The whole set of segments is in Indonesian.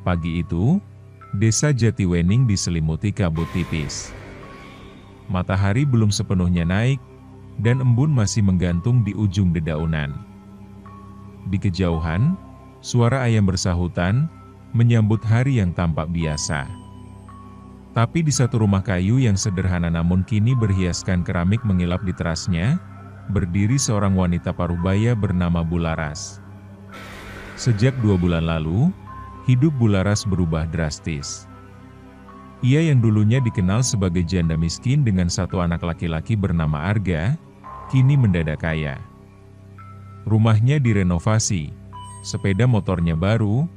Pagi itu, desa Jatiwening diselimuti kabut tipis. Matahari belum sepenuhnya naik, dan embun masih menggantung di ujung dedaunan. Di kejauhan, suara ayam bersahutan menyambut hari yang tampak biasa. Tapi di satu rumah kayu yang sederhana namun kini berhiaskan keramik mengilap di terasnya, berdiri seorang wanita parubaya bernama Bularas. Sejak 2 bulan lalu, hidup Bularas berubah drastis. Ia yang dulunya dikenal sebagai janda miskin dengan 1 anak laki-laki bernama Arga, kini mendadak kaya. Rumahnya direnovasi, sepeda motornya baru,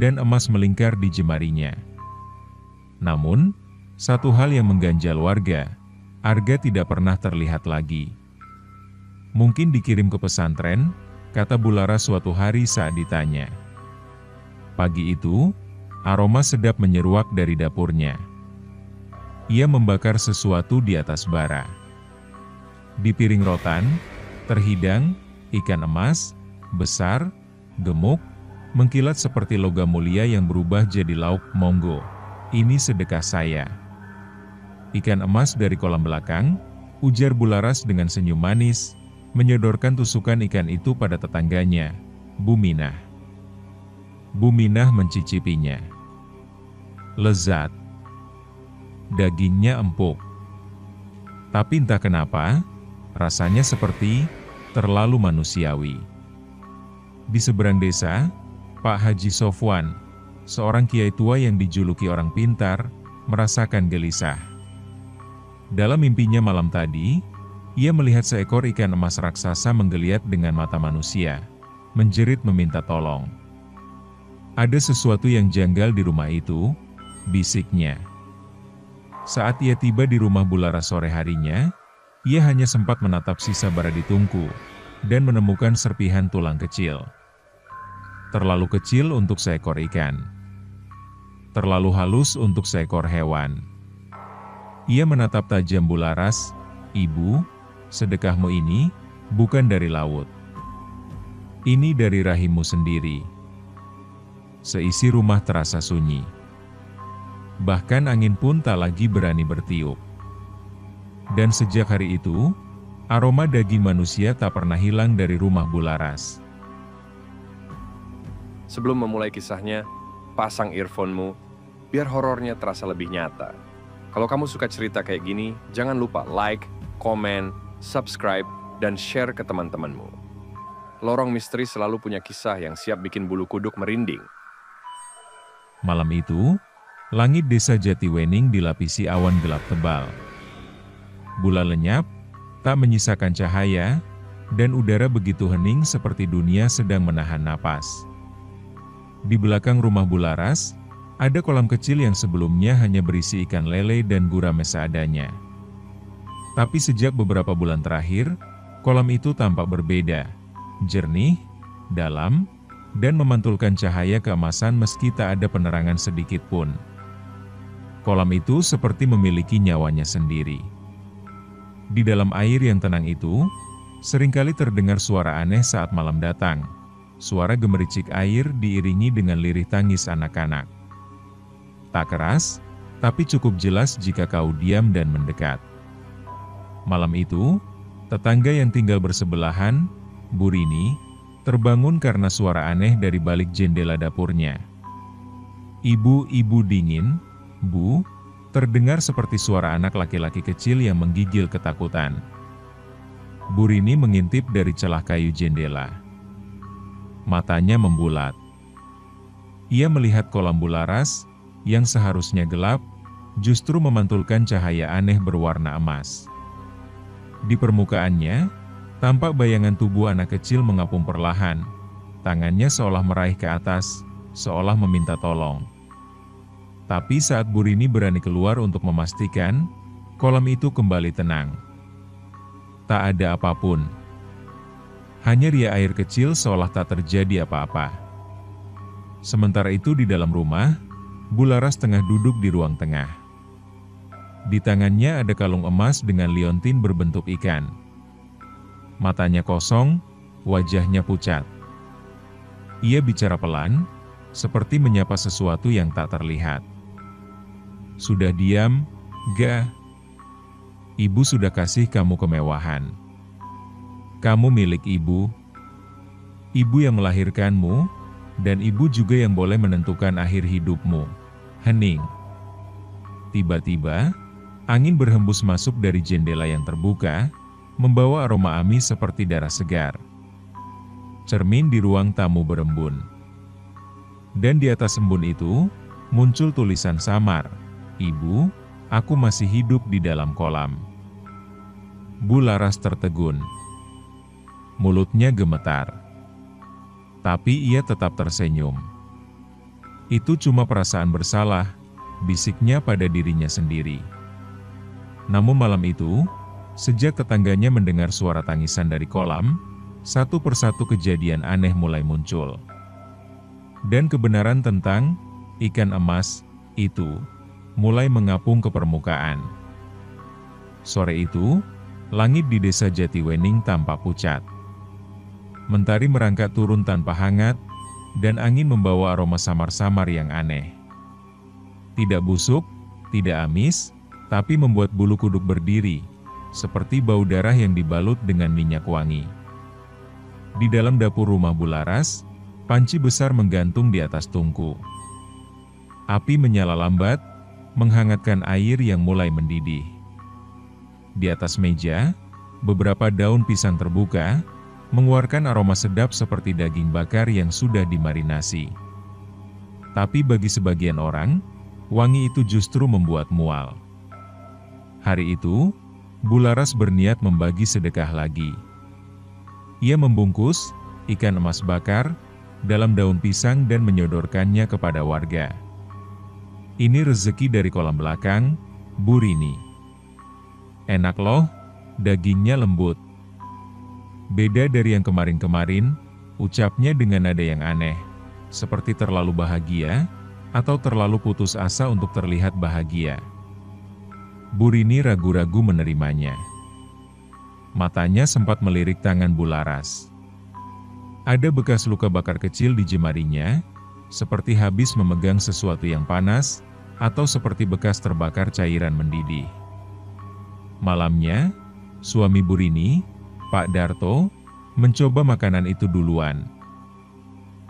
dan emas melingkar di jemarinya. Namun, satu hal yang mengganjal warga, Arga tidak pernah terlihat lagi. Mungkin dikirim ke pesantren, kata Bularas suatu hari saat ditanya. Pagi itu, aroma sedap menyeruak dari dapurnya. Ia membakar sesuatu di atas bara. Di piring rotan, terhidang ikan emas, besar, gemuk, mengkilat seperti logam mulia yang berubah jadi lauk. Monggo, ini sedekah saya. Ikan emas dari kolam belakang, ujar Bularas dengan senyum manis, menyodorkan tusukan ikan itu pada tetangganya, Bu Minah. Bu Minah mencicipinya. Lezat. Dagingnya empuk. Tapi entah kenapa, rasanya seperti terlalu manusiawi. Di seberang desa, Pak Haji Sofwan, seorang kiai tua yang dijuluki orang pintar, merasakan gelisah. Dalam mimpinya malam tadi, ia melihat seekor ikan emas raksasa menggeliat dengan mata manusia, menjerit meminta tolong. Ada sesuatu yang janggal di rumah itu, bisiknya. Saat ia tiba di rumah Bularas sore harinya, ia hanya sempat menatap sisa bara di tungku, dan menemukan serpihan tulang kecil. Terlalu kecil untuk seekor ikan. Terlalu halus untuk seekor hewan. Ia menatap tajam Bularas, "Ibu, sedekahmu ini bukan dari laut. Ini dari rahimmu sendiri." Seisi rumah terasa sunyi. Bahkan angin pun tak lagi berani bertiup. Dan sejak hari itu, aroma daging manusia tak pernah hilang dari rumah Bularas. Sebelum memulai kisahnya, pasang earphone-mu, biar horornya terasa lebih nyata. Kalau kamu suka cerita kayak gini, jangan lupa like, komen, subscribe, dan share ke teman-temanmu. Lorong Misteri selalu punya kisah yang siap bikin bulu kuduk merinding. Malam itu, langit desa Jatiwening dilapisi awan gelap tebal. Bulan lenyap, tak menyisakan cahaya, dan udara begitu hening seperti dunia sedang menahan napas. Di belakang rumah Bularas, ada kolam kecil yang sebelumnya hanya berisi ikan lele dan gurame seadanya. Tapi sejak beberapa bulan terakhir, kolam itu tampak berbeda, jernih, dalam, dan memantulkan cahaya keemasan meski tak ada penerangan sedikit pun. Kolam itu seperti memiliki nyawanya sendiri. Di dalam air yang tenang itu, seringkali terdengar suara aneh saat malam datang. Suara gemericik air diiringi dengan lirih tangis anak-anak. Tak keras, tapi cukup jelas jika kau diam dan mendekat. Malam itu, tetangga yang tinggal bersebelahan, Bu Rini, terbangun karena suara aneh dari balik jendela dapurnya. "Ibu dingin, Bu," terdengar seperti suara anak laki-laki kecil yang menggigil ketakutan. Bu Rini mengintip dari celah kayu jendela. Matanya membulat. Ia melihat kolam Bularas, yang seharusnya gelap, justru memantulkan cahaya aneh berwarna emas. Di permukaannya, tampak bayangan tubuh anak kecil mengapung perlahan, tangannya seolah meraih ke atas, seolah meminta tolong. Tapi saat Bu Rini berani keluar untuk memastikan, kolam itu kembali tenang. Tak ada apapun. Hanya ria air kecil seolah tak terjadi apa-apa. Sementara itu di dalam rumah, Bularas tengah duduk di ruang tengah. Di tangannya ada kalung emas dengan liontin berbentuk ikan. Matanya kosong, wajahnya pucat. Ia bicara pelan, seperti menyapa sesuatu yang tak terlihat. Sudah diam, Ga? Ibu sudah kasih kamu kemewahan. Kamu milik ibu. Ibu yang melahirkanmu, dan ibu juga yang boleh menentukan akhir hidupmu. Hening. Tiba-tiba, angin berhembus masuk dari jendela yang terbuka, membawa aroma amis seperti darah segar. Cermin di ruang tamu berembun. Dan di atas embun itu, muncul tulisan samar, "Ibu, aku masih hidup di dalam kolam." Bu Laras tertegun. Mulutnya gemetar. Tapi ia tetap tersenyum. Itu cuma perasaan bersalah, bisiknya pada dirinya sendiri. Namun malam itu, sejak tetangganya mendengar suara tangisan dari kolam, satu persatu kejadian aneh mulai muncul. Dan kebenaran tentang ikan emas itu mulai mengapung ke permukaan. Sore itu, langit di desa Jatiwening tampak pucat. Mentari merangkak turun tanpa hangat, dan angin membawa aroma samar-samar yang aneh. Tidak busuk, tidak amis, tapi membuat bulu kuduk berdiri, seperti bau darah yang dibalut dengan minyak wangi. Di dalam dapur rumah Bu Laras, panci besar menggantung di atas tungku. Api menyala lambat, menghangatkan air yang mulai mendidih. Di atas meja, beberapa daun pisang terbuka, mengeluarkan aroma sedap seperti daging bakar yang sudah dimarinasi. Tapi bagi sebagian orang, wangi itu justru membuat mual. Hari itu, Bu Laras berniat membagi sedekah lagi. Ia membungkus ikan emas bakar dalam daun pisang dan menyodorkannya kepada warga. Ini rezeki dari kolam belakang, Bu Rini. Enak loh, dagingnya lembut. Beda dari yang kemarin-kemarin, ucapnya dengan nada yang aneh, seperti terlalu bahagia, atau terlalu putus asa untuk terlihat bahagia. Bu Rini ragu-ragu menerimanya. Matanya sempat melirik tangan Bu Laras. Ada bekas luka bakar kecil di jemarinya, seperti habis memegang sesuatu yang panas, atau seperti bekas terbakar cairan mendidih. Malamnya, suami Bu Rini, Pak Darto, mencoba makanan itu duluan.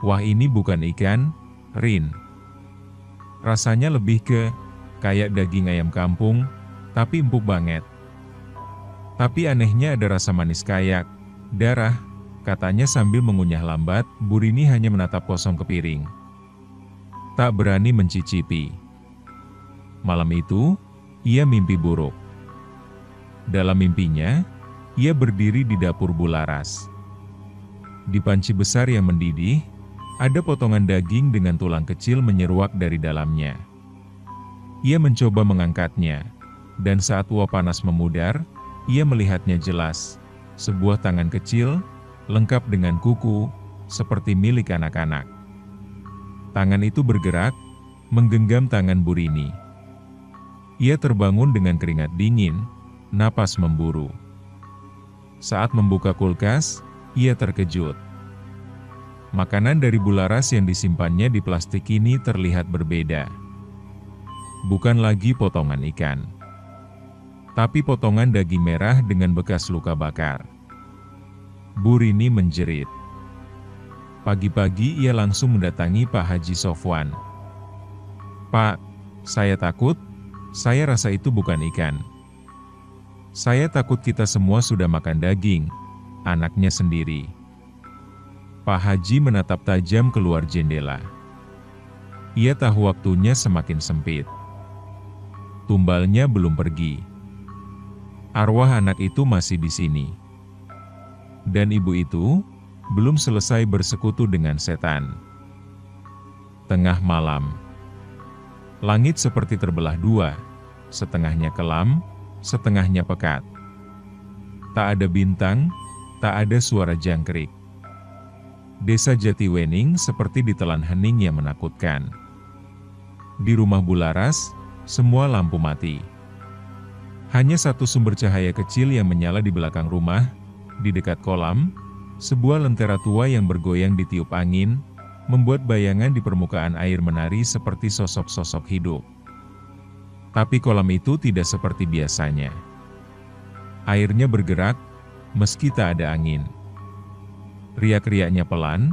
Wah, ini bukan ikan, Rin. Rasanya lebih ke kayak daging ayam kampung, tapi empuk banget. Tapi anehnya ada rasa manis kayak darah, katanya sambil mengunyah lambat. Bu Rini hanya menatap kosong ke piring. Tak berani mencicipi. Malam itu, ia mimpi buruk. Dalam mimpinya, ia berdiri di dapur Bu Laras. Di panci besar yang mendidih, ada potongan daging dengan tulang kecil menyeruak dari dalamnya. Ia mencoba mengangkatnya, dan saat uap panas memudar, ia melihatnya jelas. Sebuah tangan kecil, lengkap dengan kuku, seperti milik anak-anak. Tangan itu bergerak, menggenggam tangan Bu Rini. Ia terbangun dengan keringat dingin, napas memburu. Saat membuka kulkas, ia terkejut. Makanan dari Bu Laras yang disimpannya di plastik ini terlihat berbeda. Bukan lagi potongan ikan, tapi potongan daging merah dengan bekas luka bakar. Bu Rini menjerit. Pagi-pagi ia langsung mendatangi Pak Haji Sofwan. "Pak, saya takut, saya rasa itu bukan ikan. Saya takut kita semua sudah makan daging, anaknya sendiri." Pak Haji menatap tajam keluar jendela. Ia tahu waktunya semakin sempit. Tumbalnya belum pergi. Arwah anak itu masih di sini. Dan ibu itu belum selesai bersekutu dengan setan. Tengah malam. Langit seperti terbelah dua, setengahnya kelam, setengahnya pekat. Tak ada bintang, tak ada suara jangkrik. Desa Jatiwening seperti ditelan hening yang menakutkan. Di rumah Bu Laras, semua lampu mati. Hanya satu sumber cahaya kecil yang menyala di belakang rumah, di dekat kolam, sebuah lentera tua yang bergoyang ditiup angin, membuat bayangan di permukaan air menari seperti sosok-sosok hidup. Tapi kolam itu tidak seperti biasanya. Airnya bergerak, meski tak ada angin. Riak-riaknya pelan,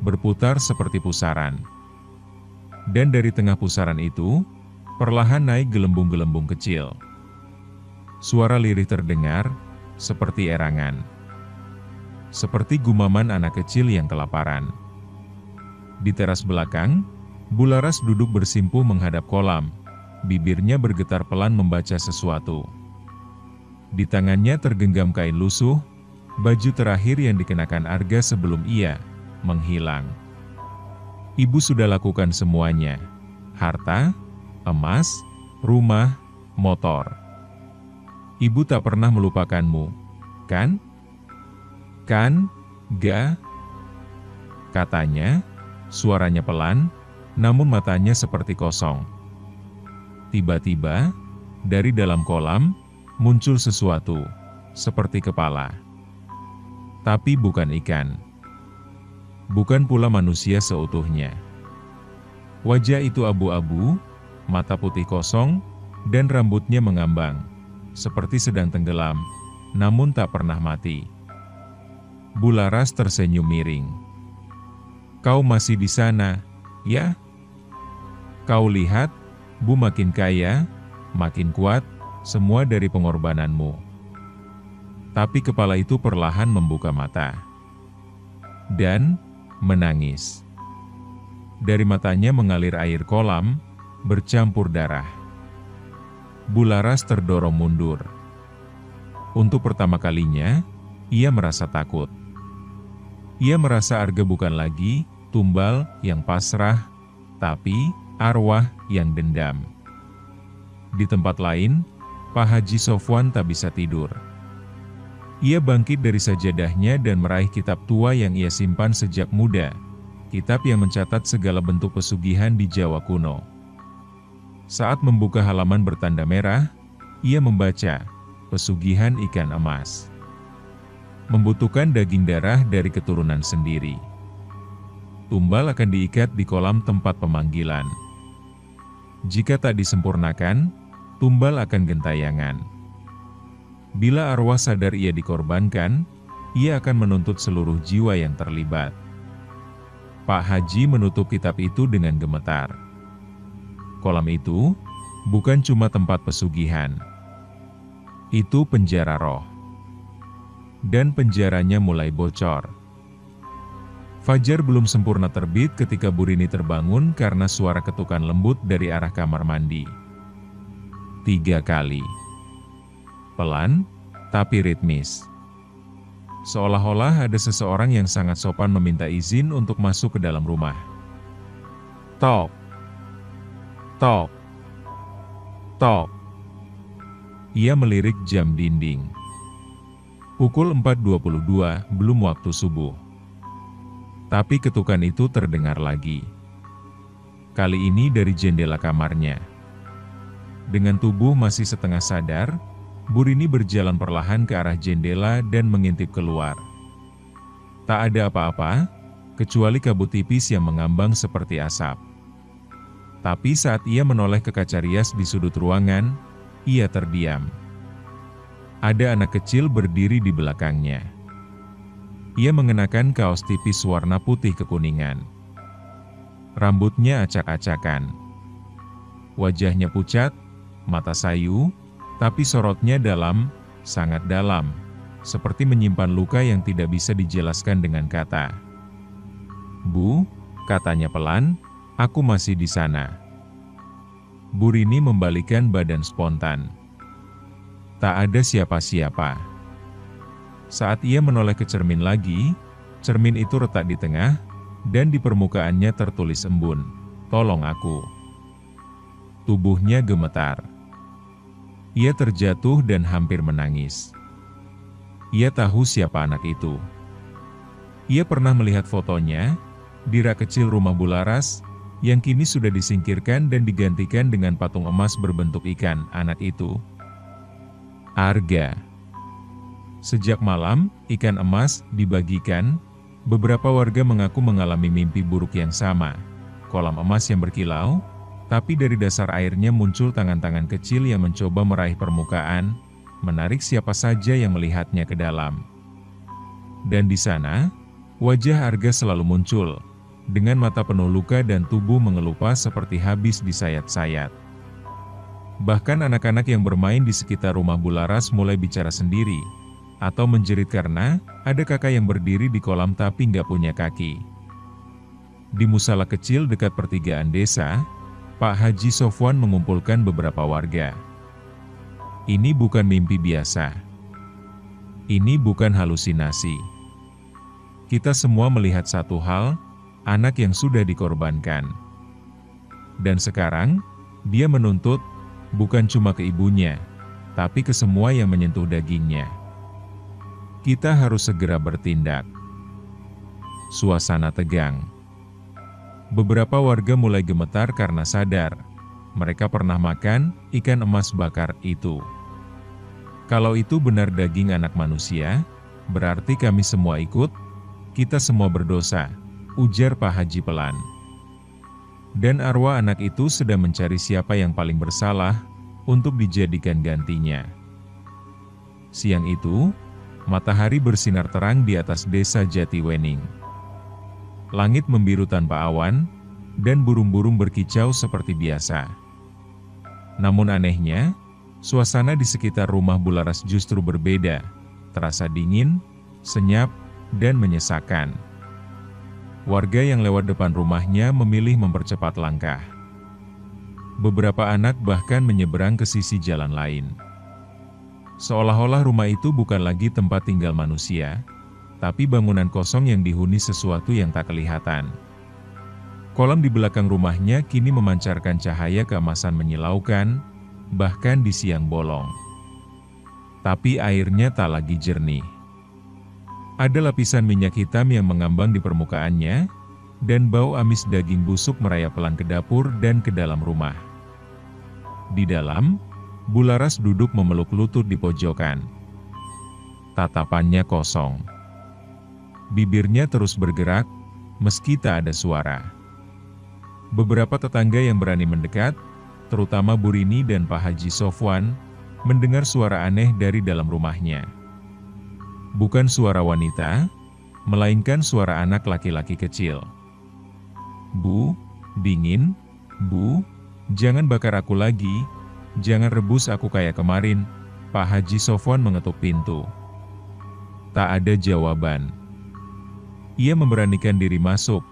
berputar seperti pusaran. Dan dari tengah pusaran itu, perlahan naik gelembung-gelembung kecil. Suara lirih terdengar, seperti erangan. Seperti gumaman anak kecil yang kelaparan. Di teras belakang, Bularas duduk bersimpuh menghadap kolam. Bibirnya bergetar pelan membaca sesuatu. Di tangannya tergenggam kain lusuh, baju terakhir yang dikenakan Arga sebelum ia menghilang. Ibu sudah lakukan semuanya. Harta, emas, rumah, motor. Ibu tak pernah melupakanmu, kan? Kan, ga? Katanya, suaranya pelan, namun matanya seperti kosong. Tiba-tiba, dari dalam kolam, muncul sesuatu, seperti kepala. Tapi bukan ikan. Bukan pula manusia seutuhnya. Wajah itu abu-abu, mata putih kosong, dan rambutnya mengambang, seperti sedang tenggelam, namun tak pernah mati. Bularas tersenyum miring. Kau masih di sana, ya? Kau lihat, Bu makin kaya, makin kuat, semua dari pengorbananmu. Tapi kepala itu perlahan membuka mata. Dan menangis. Dari matanya mengalir air kolam, bercampur darah. Bularas terdorong mundur. Untuk pertama kalinya, ia merasa takut. Ia merasa Arga bukan lagi tumbal yang pasrah, tapi arwah yang dendam. Di tempat lain, Pak Haji Sofwan tak bisa tidur. Ia bangkit dari sajadahnya dan meraih kitab tua yang ia simpan sejak muda, kitab yang mencatat segala bentuk pesugihan di Jawa kuno. Saat membuka halaman bertanda merah, ia membaca, pesugihan ikan emas. Membutuhkan daging darah dari keturunan sendiri. Tumbal akan diikat di kolam tempat pemanggilan. Jika tak disempurnakan, tumbal akan gentayangan. Bila arwah sadar ia dikorbankan, ia akan menuntut seluruh jiwa yang terlibat. Pak Haji menutup kitab itu dengan gemetar. Kolam itu bukan cuma tempat pesugihan. Itu penjara roh. Dan penjaranya mulai bocor. Fajar belum sempurna terbit ketika Burini terbangun karena suara ketukan lembut dari arah kamar mandi. 3 kali. Pelan, tapi ritmis. Seolah-olah ada seseorang yang sangat sopan meminta izin untuk masuk ke dalam rumah. Tok. Tok. Tok. Ia melirik jam dinding. Pukul 4.22, belum waktu subuh. Tapi ketukan itu terdengar lagi. Kali ini dari jendela kamarnya. Dengan tubuh masih setengah sadar, Burini berjalan perlahan ke arah jendela dan mengintip keluar. Tak ada apa-apa, kecuali kabut tipis yang mengambang seperti asap. Tapi saat ia menoleh ke kaca rias di sudut ruangan, ia terdiam. Ada anak kecil berdiri di belakangnya. Ia mengenakan kaos tipis warna putih kekuningan. Rambutnya acak-acakan. Wajahnya pucat, mata sayu, tapi sorotnya dalam, sangat dalam, seperti menyimpan luka yang tidak bisa dijelaskan dengan kata. Bu, katanya pelan, aku masih di sana. Burini membalikkan badan spontan. Tak ada siapa-siapa. Saat ia menoleh ke cermin lagi, cermin itu retak di tengah, dan di permukaannya tertulis embun, tolong aku. Tubuhnya gemetar. Ia terjatuh dan hampir menangis. Ia tahu siapa anak itu. Ia pernah melihat fotonya di rak kecil rumah Bularas, yang kini sudah disingkirkan dan digantikan dengan patung emas berbentuk ikan. Anak itu Arga. Sejak malam, ikan emas dibagikan, Beberapa warga mengaku mengalami mimpi buruk yang sama. Kolam emas yang berkilau, tapi dari dasar airnya muncul tangan-tangan kecil yang mencoba meraih permukaan, menarik siapa saja yang melihatnya ke dalam. Dan di sana, wajah Arga selalu muncul, dengan mata penuh luka dan tubuh mengelupas seperti habis disayat-sayat. Bahkan anak-anak yang bermain di sekitar rumah Bularas mulai bicara sendiri, atau menjerit karena ada kakak yang berdiri di kolam tapi nggak punya kaki. Di musala kecil dekat pertigaan desa, Pak Haji Sofwan mengumpulkan beberapa warga. Ini bukan mimpi biasa. Ini bukan halusinasi. Kita semua melihat satu hal, anak yang sudah dikorbankan. Dan sekarang, dia menuntut, bukan cuma ke ibunya, tapi ke semua yang menyentuh dagingnya. Kita harus segera bertindak. Suasana tegang. Beberapa warga mulai gemetar karena sadar, mereka pernah makan ikan emas bakar itu. Kalau itu benar daging anak manusia, berarti kami semua ikut, kita semua berdosa, ujar Pak Haji pelan. Dan arwah anak itu sedang mencari siapa yang paling bersalah untuk dijadikan gantinya. Siang itu, matahari bersinar terang di atas desa Jatiwening. Langit membiru tanpa awan, dan burung-burung berkicau seperti biasa. Namun anehnya, suasana di sekitar rumah Bularas justru berbeda, terasa dingin, senyap, dan menyesakan. Warga yang lewat depan rumahnya memilih mempercepat langkah. Beberapa anak bahkan menyeberang ke sisi jalan lain. Seolah-olah rumah itu bukan lagi tempat tinggal manusia, tapi bangunan kosong yang dihuni sesuatu yang tak kelihatan. Kolam di belakang rumahnya kini memancarkan cahaya keemasan menyilaukan, bahkan di siang bolong. Tapi airnya tak lagi jernih. Ada lapisan minyak hitam yang mengambang di permukaannya, dan bau amis daging busuk merayap pelan ke dapur dan ke dalam rumah. Di dalam, Bularas duduk memeluk lutut di pojokan. Tatapannya kosong. Bibirnya terus bergerak, meski tak ada suara. Beberapa tetangga yang berani mendekat, terutama Bu Rini dan Pak Haji Sofwan, mendengar suara aneh dari dalam rumahnya. Bukan suara wanita, melainkan suara anak laki-laki kecil. Bu, dingin, Bu, jangan bakar aku lagi, jangan rebus aku kayak kemarin, Pak Haji Sofwan mengetuk pintu. Tak ada jawaban. Ia memberanikan diri masuk,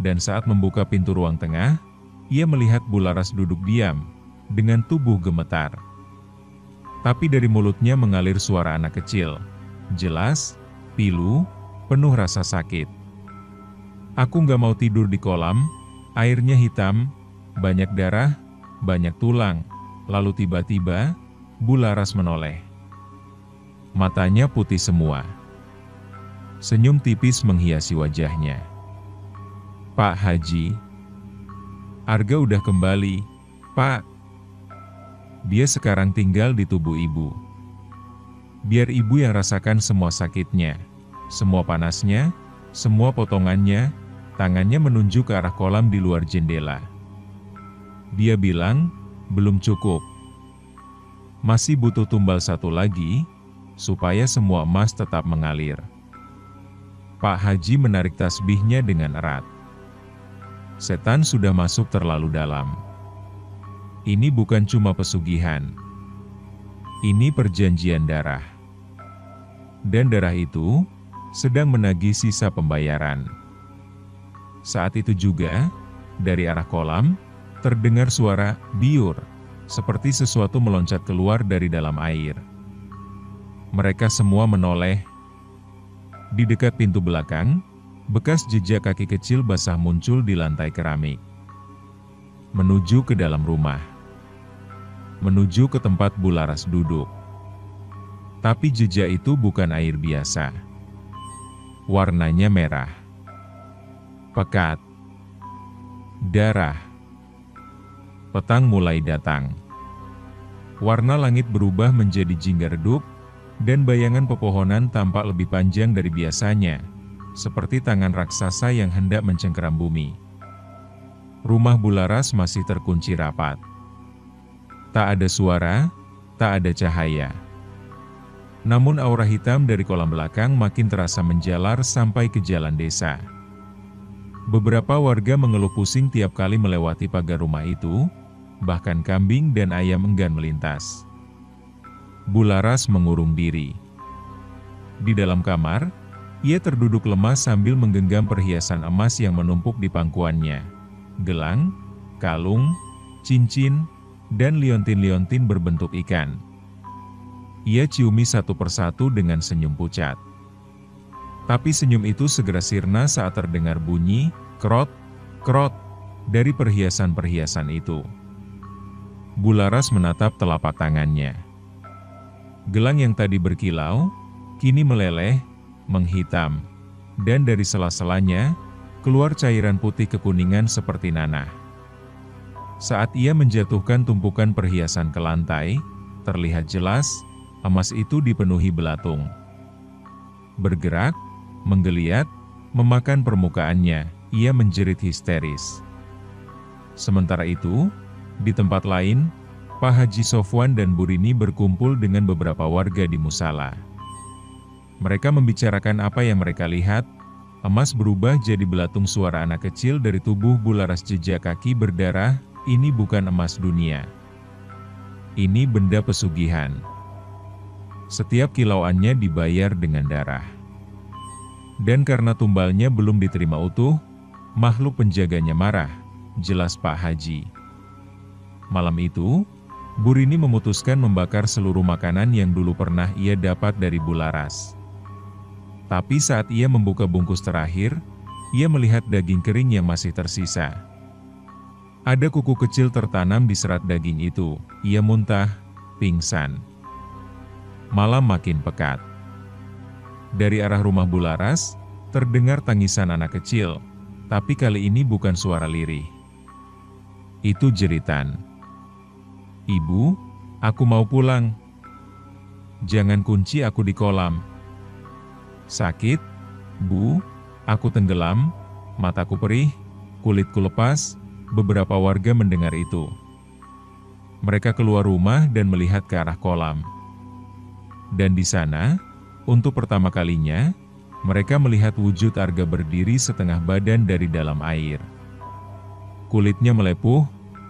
dan saat membuka pintu ruang tengah, ia melihat Bularas duduk diam, dengan tubuh gemetar. Tapi dari mulutnya mengalir suara anak kecil. Jelas, pilu, penuh rasa sakit. Aku nggak mau tidur di kolam, airnya hitam, banyak darah, banyak tulang. Lalu tiba-tiba, Bularas menoleh. Matanya putih semua. Senyum tipis menghiasi wajahnya. Pak Haji, Arga udah kembali, Pak. Dia sekarang tinggal di tubuh ibu. Biar ibu yang rasakan semua sakitnya, semua panasnya, semua potongannya, tangannya menunjuk ke arah kolam di luar jendela. Dia bilang, belum cukup. Masih butuh tumbal satu lagi, supaya semua emas tetap mengalir. Pak Haji menarik tasbihnya dengan erat. Setan sudah masuk terlalu dalam. Ini bukan cuma pesugihan. Ini perjanjian darah. Dan darah itu sedang menagih sisa pembayaran. Saat itu juga, dari arah kolam, terdengar suara biur, seperti sesuatu meloncat keluar dari dalam air. Mereka semua menoleh. Di dekat pintu belakang, bekas jejak kaki kecil basah muncul di lantai keramik. Menuju ke dalam rumah. Menuju ke tempat Bularas duduk. Tapi jejak itu bukan air biasa. Warnanya merah. Pekat. Darah. Petang mulai datang. Warna langit berubah menjadi jingga redup, dan bayangan pepohonan tampak lebih panjang dari biasanya, seperti tangan raksasa yang hendak mencengkeram bumi. Rumah Bularas masih terkunci rapat. Tak ada suara, tak ada cahaya. Namun aura hitam dari kolam belakang makin terasa menjalar sampai ke jalan desa. Beberapa warga mengeluh pusing tiap kali melewati pagar rumah itu, bahkan kambing dan ayam enggan melintas. Bularas mengurung diri. Di dalam kamar, ia terduduk lemas sambil menggenggam perhiasan emas yang menumpuk di pangkuannya. Gelang, kalung, cincin, dan liontin-liontin berbentuk ikan. Ia ciumi satu persatu dengan senyum pucat. Tapi senyum itu segera sirna saat terdengar bunyi krot, krot dari perhiasan-perhiasan itu. Bularas menatap telapak tangannya. Gelang yang tadi berkilau, kini meleleh, menghitam, dan dari sela-selanya keluar cairan putih kekuningan seperti nanah. Saat ia menjatuhkan tumpukan perhiasan ke lantai, terlihat jelas emas itu dipenuhi belatung. Bergerak, menggeliat, memakan permukaannya, ia menjerit histeris. Sementara itu, di tempat lain, Pak Haji Sofwan dan Bu Rini berkumpul dengan beberapa warga di musala. Mereka membicarakan apa yang mereka lihat. Emas berubah jadi belatung. Suara anak kecil dari tubuh Bularas. Jejak kaki berdarah, ini bukan emas dunia. Ini benda pesugihan. Setiap kilauannya dibayar dengan darah. Dan karena tumbalnya belum diterima utuh, makhluk penjaganya marah, jelas Pak Haji. Malam itu, Bu Rini memutuskan membakar seluruh makanan yang dulu pernah ia dapat dari Bularas. Tapi saat ia membuka bungkus terakhir, ia melihat daging kering yang masih tersisa. Ada kuku kecil tertanam di serat daging itu. Ia muntah, pingsan. Malam makin pekat. Dari arah rumah Bularas, terdengar tangisan anak kecil, tapi kali ini bukan suara lirih. Itu jeritan. "Ibu, aku mau pulang. Jangan kunci aku di kolam." "Sakit, Bu? Aku tenggelam, mataku perih, kulitku lepas." Beberapa warga mendengar itu. Mereka keluar rumah dan melihat ke arah kolam. Dan di sana, untuk pertama kalinya, mereka melihat wujud Arga berdiri setengah badan dari dalam air. Kulitnya melepuh,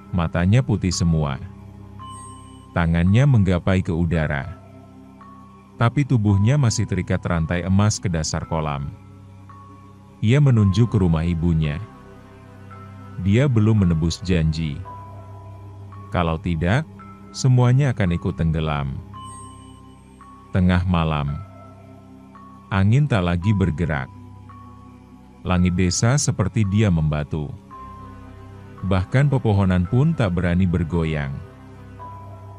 matanya putih semua. Tangannya menggapai ke udara. Tapi tubuhnya masih terikat rantai emas ke dasar kolam. Ia menunjuk ke rumah ibunya. Dia belum menebus janji. Kalau tidak, semuanya akan ikut tenggelam. Tengah malam. Angin tak lagi bergerak. Langit desa seperti dia membatu. Bahkan pepohonan pun tak berani bergoyang.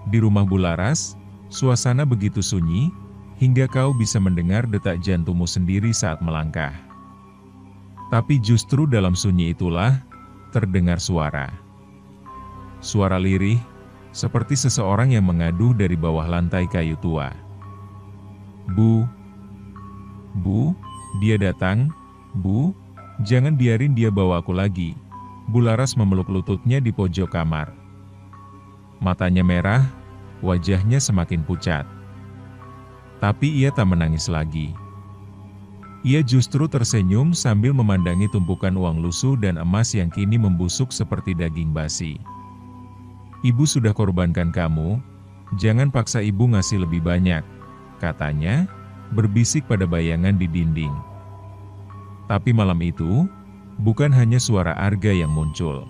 Di rumah Bularas, suasana begitu sunyi, hingga kau bisa mendengar detak jantungmu sendiri saat melangkah. Tapi justru dalam sunyi itulah, terdengar suara. Suara lirih, seperti seseorang yang mengaduh dari bawah lantai kayu tua. Bu, dia datang. Bu, jangan biarin dia bawa aku lagi." Bularas memeluk lututnya di pojok kamar. Matanya merah, wajahnya semakin pucat. Tapi ia tak menangis lagi. Ia justru tersenyum sambil memandangi tumpukan uang lusuh dan emas yang kini membusuk seperti daging basi. "Ibu sudah korbankan kamu, jangan paksa ibu ngasih lebih banyak," katanya, berbisik pada bayangan di dinding. Tapi malam itu, bukan hanya suara Arga yang muncul.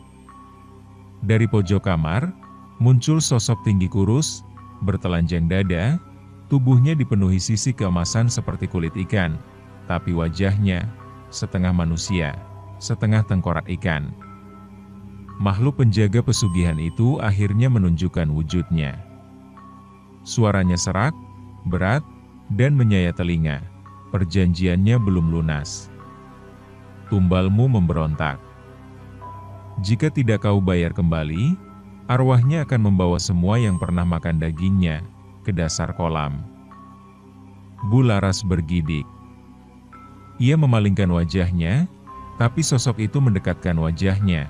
Dari pojok kamar, muncul sosok tinggi kurus, bertelanjang dada, tubuhnya dipenuhi sisik keemasan seperti kulit ikan. Tapi wajahnya, setengah manusia, setengah tengkorak ikan. Makhluk penjaga pesugihan itu akhirnya menunjukkan wujudnya. Suaranya serak, berat, dan menyayat telinga. Perjanjiannya belum lunas. "Tumbalmu memberontak. Jika tidak kau bayar kembali, arwahnya akan membawa semua yang pernah makan dagingnya ke dasar kolam." Bularas bergidik. Ia memalingkan wajahnya, tapi sosok itu mendekatkan wajahnya,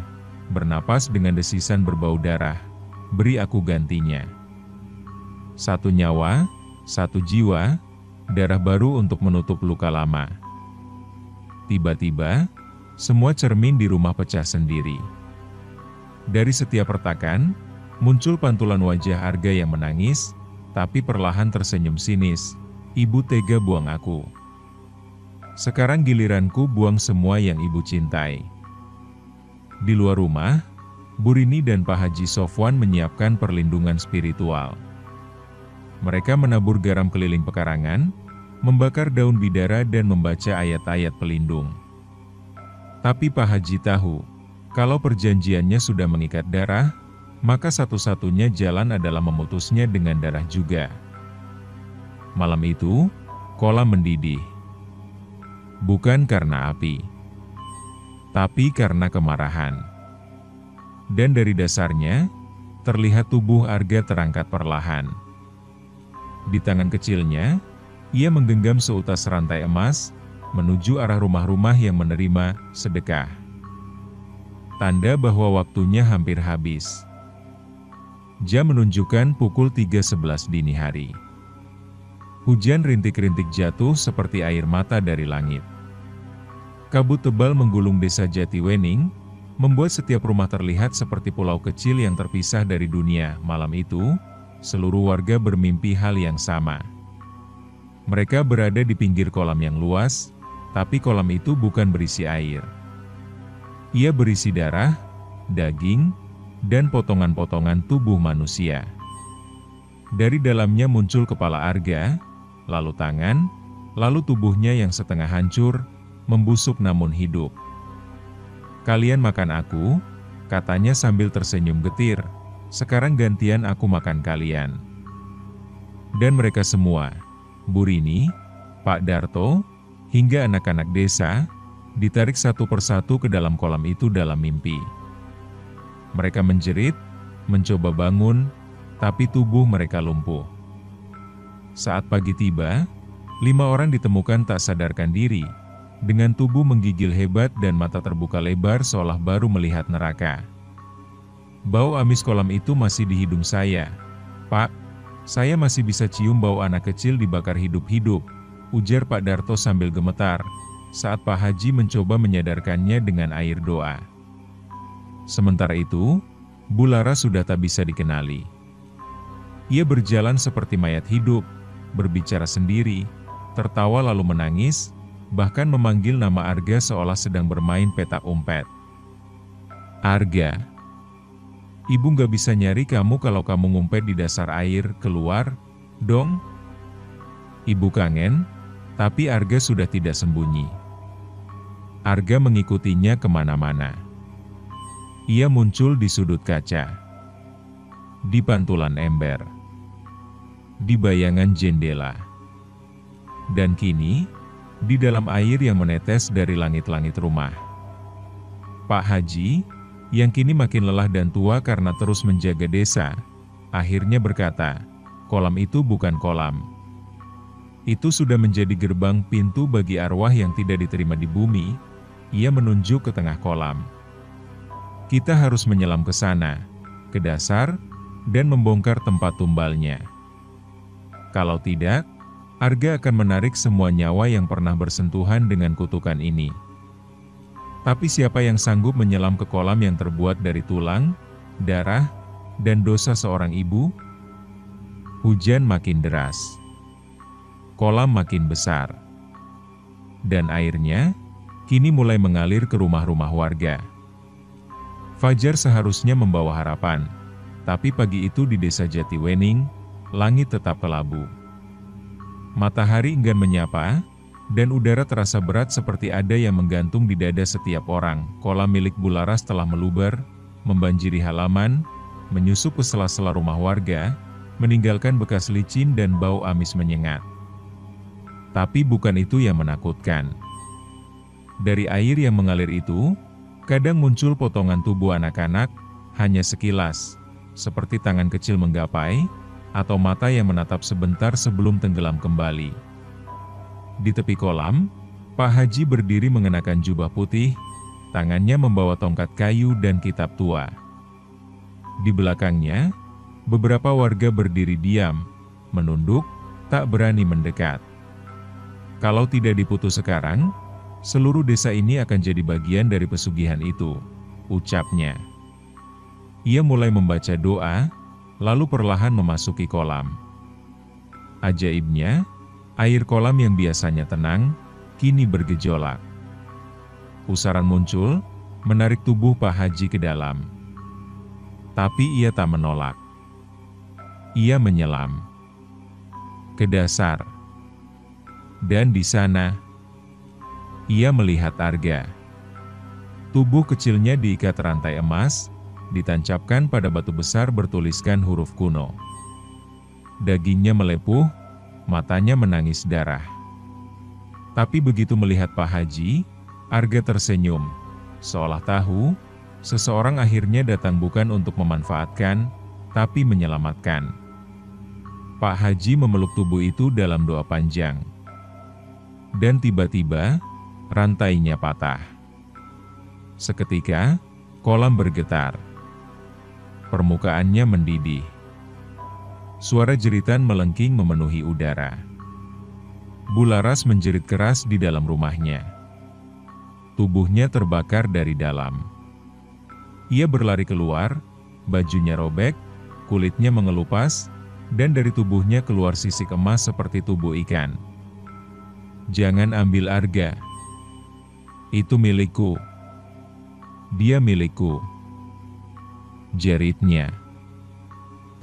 bernapas dengan desisan berbau darah. Beri aku gantinya. Satu nyawa, satu jiwa, darah baru untuk menutup luka lama. Tiba-tiba, semua cermin di rumah pecah sendiri. Dari setiap retakan, muncul pantulan wajah Arga yang menangis, tapi perlahan tersenyum sinis. Ibu tega buang aku. Sekarang giliranku buang semua yang ibu cintai. Di luar rumah, Bu Rini dan Pak Haji Sofwan menyiapkan perlindungan spiritual. Mereka menabur garam keliling pekarangan, membakar daun bidara dan membaca ayat-ayat pelindung. Tapi Pak Haji tahu, kalau perjanjiannya sudah mengikat darah, maka satu-satunya jalan adalah memutusnya dengan darah juga. Malam itu, kolam mendidih. Bukan karena api, tapi karena kemarahan. Dan dari dasarnya, terlihat tubuh Arga terangkat perlahan. Di tangan kecilnya, ia menggenggam seutas rantai emas, menuju arah rumah-rumah yang menerima sedekah. Tanda bahwa waktunya hampir habis. Jam menunjukkan pukul 3.11 dini hari. Hujan rintik-rintik jatuh seperti air mata dari langit. Kabut tebal menggulung desa Jatiwening, membuat setiap rumah terlihat seperti pulau kecil yang terpisah dari dunia. Malam itu, seluruh warga bermimpi hal yang sama. Mereka berada di pinggir kolam yang luas, tapi kolam itu bukan berisi air. Ia berisi darah, daging, dan potongan-potongan tubuh manusia. Dari dalamnya muncul kepala Arga, lalu tangan, lalu tubuhnya yang setengah hancur, membusuk namun hidup. Kalian makan aku, katanya sambil tersenyum getir. Sekarang gantian aku makan kalian. Dan mereka semua, Bu Rini, Pak Darto, hingga anak-anak desa, ditarik satu persatu ke dalam kolam itu dalam mimpi. Mereka menjerit, mencoba bangun, tapi tubuh mereka lumpuh. Saat pagi tiba, 5 orang ditemukan tak sadarkan diri, dengan tubuh menggigil hebat dan mata terbuka lebar seolah baru melihat neraka. Bau amis kolam itu masih di hidung saya. Pak, saya masih bisa cium bau anak kecil dibakar hidup-hidup, ujar Pak Darto sambil gemetar, saat Pak Haji mencoba menyadarkannya dengan air doa. Sementara itu, Bu Lara sudah tak bisa dikenali. Ia berjalan seperti mayat hidup, berbicara sendiri, tertawa lalu menangis, bahkan memanggil nama Arga seolah sedang bermain petak umpet. Arga, ibu nggak bisa nyari kamu kalau kamu ngumpet di dasar air, keluar, dong. Ibu kangen, tapi Arga sudah tidak sembunyi. Arga mengikutinya kemana-mana. Ia muncul di sudut kaca, di pantulan ember, di bayangan jendela, dan kini, di dalam air yang menetes dari langit-langit rumah. Pak Haji, yang kini makin lelah dan tua karena terus menjaga desa, akhirnya berkata, kolam itu bukan kolam. Itu sudah menjadi gerbang pintu bagi arwah yang tidak diterima di bumi. Ia menunjuk ke tengah kolam. Kita harus menyelam ke sana, ke dasar, dan membongkar tempat tumbalnya. Kalau tidak, Arga akan menarik semua nyawa yang pernah bersentuhan dengan kutukan ini. Tapi siapa yang sanggup menyelam ke kolam yang terbuat dari tulang, darah, dan dosa seorang ibu? Hujan makin deras. Kolam makin besar. Dan airnya, kini mulai mengalir ke rumah-rumah warga. Fajar seharusnya membawa harapan, tapi pagi itu di desa Jatiwening, langit tetap kelabu. Matahari enggan menyapa, dan udara terasa berat seperti ada yang menggantung di dada setiap orang. Kolam milik Bu Laras telah meluber, membanjiri halaman, menyusup ke sela-sela rumah warga, meninggalkan bekas licin dan bau amis menyengat. Tapi bukan itu yang menakutkan. Dari air yang mengalir itu, kadang muncul potongan tubuh anak-anak, hanya sekilas, seperti tangan kecil menggapai, atau mata yang menatap sebentar sebelum tenggelam kembali. Di tepi kolam, Pak Haji berdiri mengenakan jubah putih, tangannya membawa tongkat kayu dan kitab tua. Di belakangnya, beberapa warga berdiri diam, menunduk, tak berani mendekat. Kalau tidak diputus sekarang, seluruh desa ini akan jadi bagian dari pesugihan itu, ucapnya. Ia mulai membaca doa, lalu perlahan memasuki kolam. Ajaibnya, air kolam yang biasanya tenang, kini bergejolak. Pusaran muncul, menarik tubuh Pak Haji ke dalam. Tapi ia tak menolak. Ia menyelam ke dasar. Dan di sana, ia melihat Arga. Tubuh kecilnya diikat rantai emas, ditancapkan pada batu besar bertuliskan huruf kuno. Dagingnya melepuh, matanya menangis darah. Tapi begitu melihat Pak Haji, Arga tersenyum, seolah tahu, seseorang akhirnya datang bukan untuk memanfaatkan, tapi menyelamatkan. Pak Haji memeluk tubuh itu dalam doa panjang. Dan tiba-tiba, rantainya patah. Seketika, kolam bergetar. Permukaannya mendidih. Suara jeritan melengking memenuhi udara. Bularas menjerit keras di dalam rumahnya. Tubuhnya terbakar dari dalam. Ia berlari keluar, bajunya robek, kulitnya mengelupas, dan dari tubuhnya keluar sisik emas seperti tubuh ikan. "Jangan ambil Arga. Itu milikku. Dia milikku," jeritnya.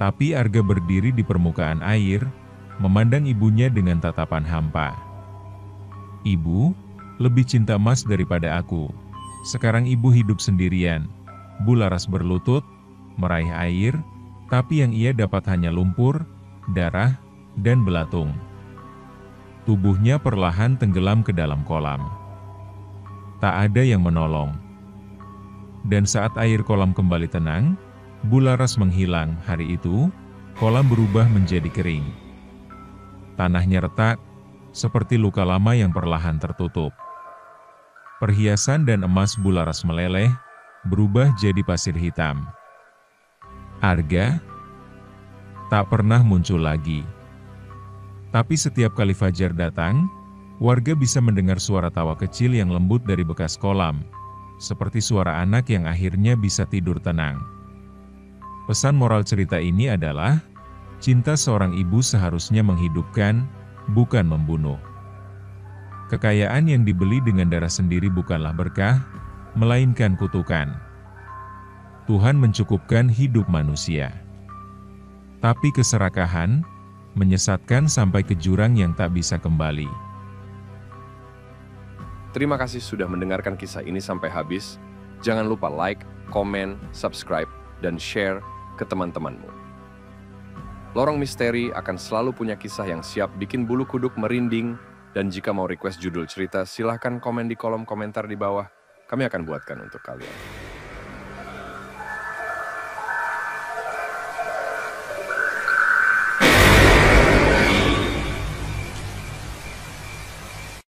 Tapi Arga berdiri di permukaan air, memandang ibunya dengan tatapan hampa. "Ibu, lebih cinta emas daripada aku. Sekarang ibu hidup sendirian." Bularas berlutut, meraih air, tapi yang ia dapat hanya lumpur, darah, dan belatung. Tubuhnya perlahan tenggelam ke dalam kolam. Tak ada yang menolong. Dan saat air kolam kembali tenang, Bularas menghilang. Hari itu, kolam berubah menjadi kering. Tanahnya retak, seperti luka lama yang perlahan tertutup. Perhiasan dan emas Bularas meleleh, berubah jadi pasir hitam. Arga tak pernah muncul lagi. Tapi setiap kali fajar datang, warga bisa mendengar suara tawa kecil yang lembut dari bekas kolam, seperti suara anak yang akhirnya bisa tidur tenang. Pesan moral cerita ini adalah, cinta seorang ibu seharusnya menghidupkan, bukan membunuh. Kekayaan yang dibeli dengan darah sendiri bukanlah berkah, melainkan kutukan. Tuhan mencukupkan hidup manusia. Tapi keserakahan, menyesatkan sampai ke jurang yang tak bisa kembali. Terima kasih sudah mendengarkan kisah ini sampai habis. Jangan lupa like, komen, subscribe, dan share ke teman-temanmu. Lorong Misteri akan selalu punya kisah yang siap bikin bulu kuduk merinding, dan jika mau request judul cerita, silahkan komen di kolom komentar di bawah. Kami akan buatkan untuk kalian.